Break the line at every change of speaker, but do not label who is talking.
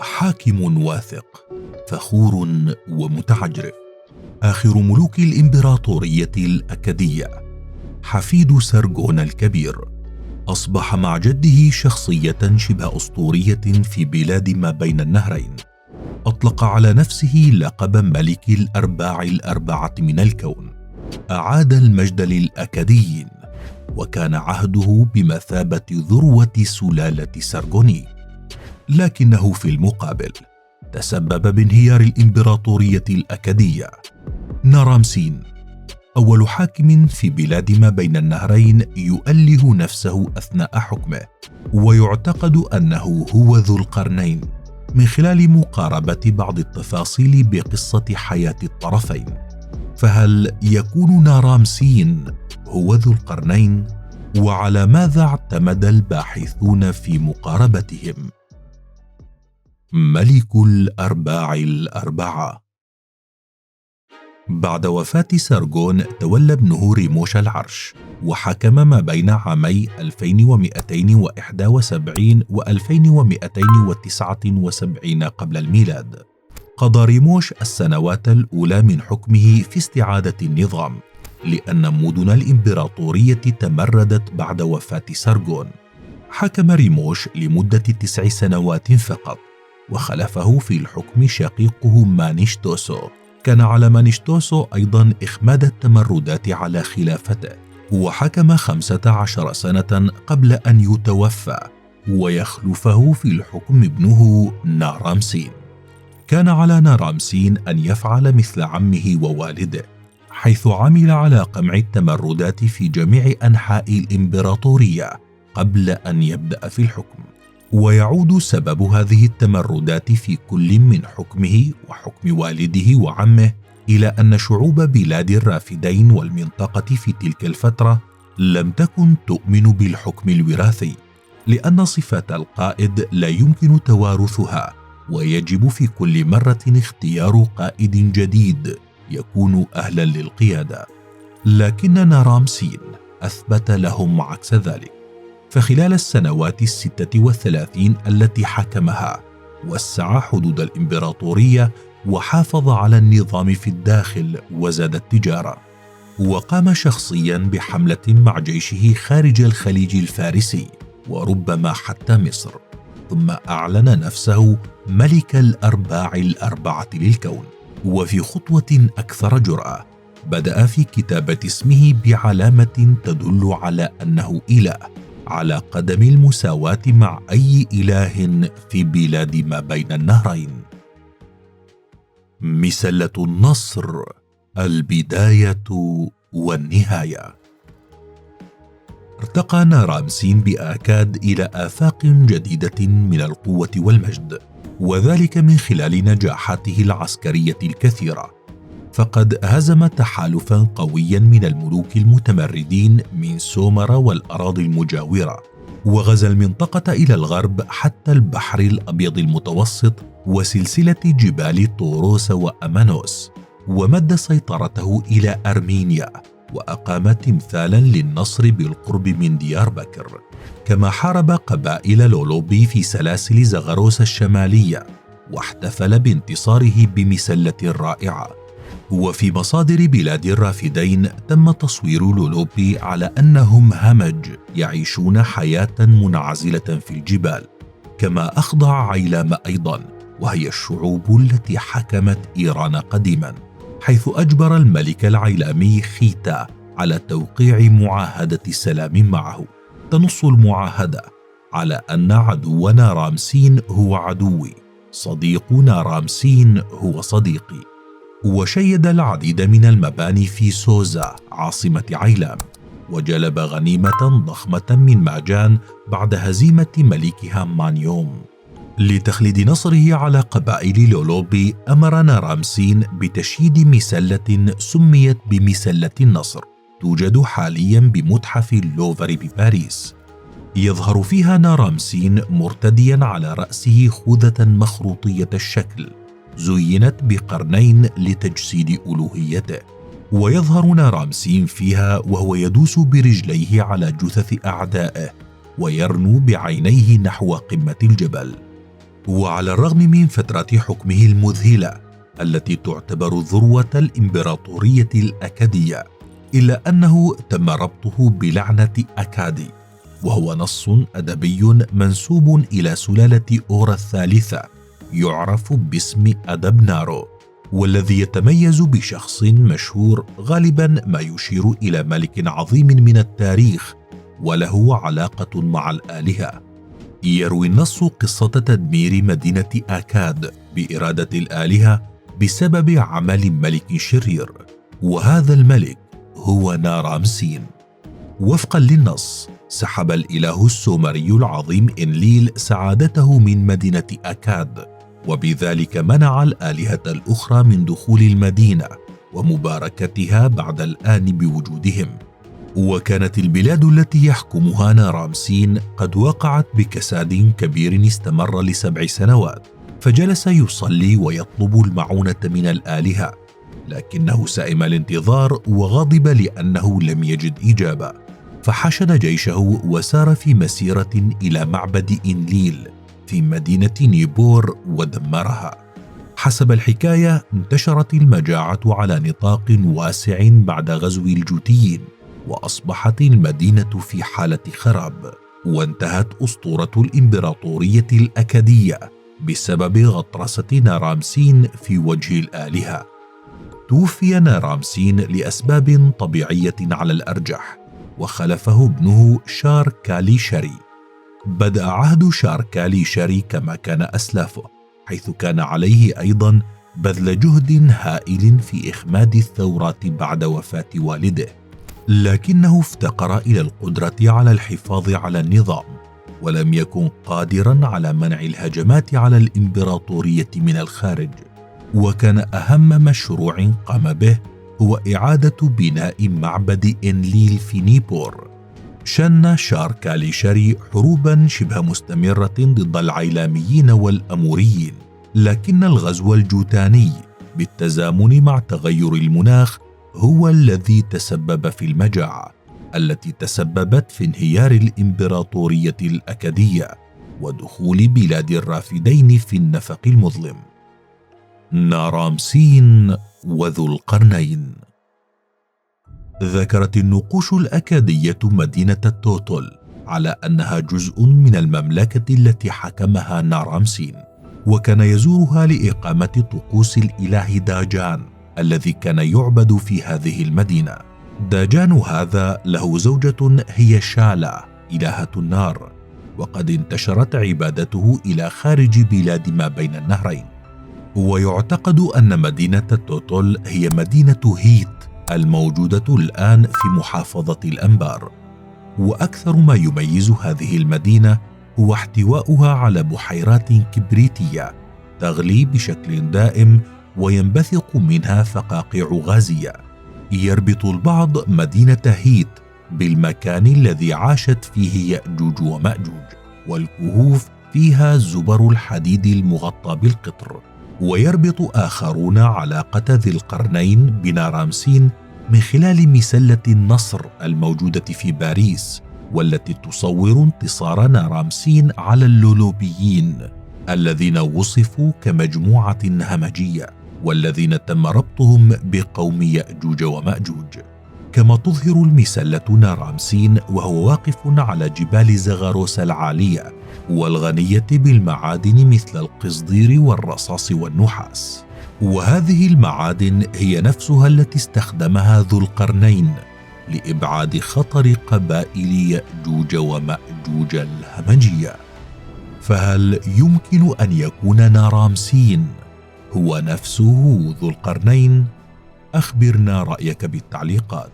حاكم واثق، فخور ومتعجرف، آخر ملوك الإمبراطورية الأكدية، حفيد سارغون الكبير. أصبح مع جده شخصية شبه أسطورية في بلاد ما بين النهرين. أطلق على نفسه لقب ملك الأرباع الأربعة من الكون، أعاد المجد للأكديين، وكان عهده بمثابة ذروة سلالة سارغوني. لكنه في المقابل تسبب بانهيار الإمبراطورية الأكدية. نارامسين أول حاكم في بلاد ما بين النهرين يؤله نفسه أثناء حكمه، ويعتقد أنه هو ذو القرنين من خلال مقاربة بعض التفاصيل بقصة حياة الطرفين. فهل يكون نارامسين هو ذو القرنين؟ وعلى ماذا اعتمد الباحثون في مقاربتهم؟ ملك الأرباع الأربعة. بعد وفاة سارغون تولى ابنه ريموش العرش، وحكم ما بين عامي 2271 و 2279 قبل الميلاد. قضى ريموش السنوات الأولى من حكمه في استعادة النظام، لأن مدن الإمبراطورية تمردت بعد وفاة سارغون. حكم ريموش لمدة 9 سنوات فقط، وخلفه في الحكم شقيقه مانيشتوسو. كان على مانيشتوسو أيضا إخماد التمردات على خلافته، وحكم 15 سنة قبل أن يتوفى ويخلفه في الحكم ابنه نارامسين. كان على نارامسين أن يفعل مثل عمه ووالده، حيث عمل على قمع التمردات في جميع أنحاء الإمبراطورية قبل أن يبدأ في الحكم. ويعود سبب هذه التمردات في كل من حكمه وحكم والده وعمه إلى أن شعوب بلاد الرافدين والمنطقة في تلك الفترة لم تكن تؤمن بالحكم الوراثي، لأن صفات القائد لا يمكن توارثها، ويجب في كل مرة اختيار قائد جديد يكون أهلا للقيادة. لكن نارامسين أثبت لهم عكس ذلك. فخلال السنوات 36 التي حكمها وسع حدود الإمبراطورية وحافظ على النظام في الداخل وزاد التجارة، وقام شخصيا بحملة مع جيشه خارج الخليج الفارسي وربما حتى مصر، ثم أعلن نفسه ملك الأرباع الأربعة للكون. وفي خطوة أكثر جرأة بدأ في كتابة اسمه بعلامة تدل على أنه إله، على قدم المساواة مع أي إله في بلاد ما بين النهرين. مسلة النصر، البداية والنهاية. ارتقى نارامسين بآكاد إلى آفاق جديدة من القوة والمجد، وذلك من خلال نجاحاته العسكرية الكثيرة. فقد هزم تحالفا قويا من الملوك المتمردين من سومر والأراضي المجاورة، وغزا المنطقة إلى الغرب حتى البحر الأبيض المتوسط وسلسلة جبال طوروس وأمانوس، ومد سيطرته إلى أرمينيا، وأقام تمثالا للنصر بالقرب من ديار بكر. كما حارب قبائل لولوبي في سلاسل زغروس الشمالية، واحتفل بانتصاره بمسلة رائعة. وفي مصادر بلاد الرافدين تم تصوير لولوبي على أنهم همج يعيشون حياة منعزلة في الجبال. كما أخضع عيلام أيضا، وهي الشعوب التي حكمت إيران قديما، حيث أجبر الملك العيلامي خيتا على توقيع معاهدة سلام معه. تنص المعاهدة على أن عدو نارامسين هو عدوي، صديق نارامسين هو صديقي. وشيد العديد من المباني في سوزا عاصمة عيلام، وجلب غنيمة ضخمة من ماجان بعد هزيمة ملكها مانيوم. لتخليد نصره على قبائل لولوبي، أمر نارامسين بتشييد مسلة سميت بمسلة النصر، توجد حاليا بمتحف اللوفر بباريس. يظهر فيها نارامسين مرتديا على رأسه خوذة مخروطية الشكل زينت بقرنين لتجسيد ألوهيته، ويظهر نارامسين فيها وهو يدوس برجليه على جثث أعدائه ويرنو بعينيه نحو قمة الجبل. وعلى الرغم من فترة حكمه المذهلة التي تعتبر ذروة الإمبراطورية الأكادية، إلا أنه تم ربطه بلعنة أكادي، وهو نص أدبي منسوب إلى سلالة أورا الثالثة يعرف باسم أدب نارو، والذي يتميز بشخص مشهور غالبا ما يشير إلى ملك عظيم من التاريخ وله علاقة مع الآلهة. يروي النص قصة تدمير مدينة آكاد بإرادة الآلهة بسبب عمل ملك شرير، وهذا الملك هو نارامسين. وفقا للنص، سحب الإله السومري العظيم إنليل سعادته من مدينة أكاد، وبذلك منع الآلهة الأخرى من دخول المدينة ومباركتها بعد الآن بوجودهم. وكانت البلاد التي يحكمها نارامسين قد وقعت بكساد كبير استمر ل7 سنوات، فجلس يصلي ويطلب المعونة من الآلهة، لكنه سئم الانتظار وغضب لأنه لم يجد إجابة، فحشد جيشه وسار في مسيرة إلى معبد إنليل في مدينة نيبور ودمرها. حسب الحكاية، انتشرت المجاعة على نطاق واسع بعد غزو الجوتيين، وأصبحت المدينة في حالة خراب، وانتهت أسطورة الإمبراطورية الأكادية بسبب غطرسة نارامسين في وجه الآلهة. توفي نارامسين لأسباب طبيعية على الأرجح، وخلفه ابنه شار كالي شري. بدأ عهد شار كالي شري كما كان أسلافه، حيث كان عليه أيضا بذل جهد هائل في إخماد الثورات بعد وفاة والده، لكنه افتقر إلى القدرة على الحفاظ على النظام، ولم يكن قادرا على منع الهجمات على الإمبراطورية من الخارج. وكان أهم مشروع قام به هو إعادة بناء معبد إنليل في نيبور. شن شار كالي شري حروبا شبه مستمرة ضد العيلاميين والأموريين، لكن الغزو الجوتاني بالتزامن مع تغير المناخ هو الذي تسبب في المجاعة التي تسببت في انهيار الإمبراطورية الأكادية ودخول بلاد الرافدين في النفق المظلم. نارامسين وذو القرنين. ذكرت النقوش الأكادية مدينة التوتل على أنها جزء من المملكة التي حكمها نارامسين، وكان يزورها لإقامة طقوس الإله داجان الذي كان يعبد في هذه المدينة. داجان هذا له زوجة هي شالا إلهة النار، وقد انتشرت عبادته إلى خارج بلاد ما بين النهرين. ويعتقد أن مدينة التوتل هي مدينة هيت الموجودة الآن في محافظة الأنبار. وأكثر ما يميز هذه المدينة هو احتواؤها على بحيرات كبريتية تغلي بشكل دائم وينبثق منها فقاقيع غازية. يربط البعض مدينة هيت بالمكان الذي عاشت فيه يأجوج ومأجوج، والكهوف فيها زبر الحديد المغطى بالقطر. ويربط آخرون علاقة ذي القرنين بنارامسين من خلال مسلة النصر الموجودة في باريس، والتي تصور انتصار نارامسين على اللولوبيين الذين وصفوا كمجموعة همجية، والذين تم ربطهم بقوم يأجوج ومأجوج. كما تظهر المسلة نارامسين وهو واقف على جبال زغاروس العالية والغنية بالمعادن مثل القصدير والرصاص والنحاس، وهذه المعادن هي نفسها التي استخدمها ذو القرنين لإبعاد خطر قبائل يأجوج ومأجوج الهمجية. فهل يمكن أن يكون نارامسين هو نفسه ذو القرنين؟ أخبرنا رأيك بالتعليقات.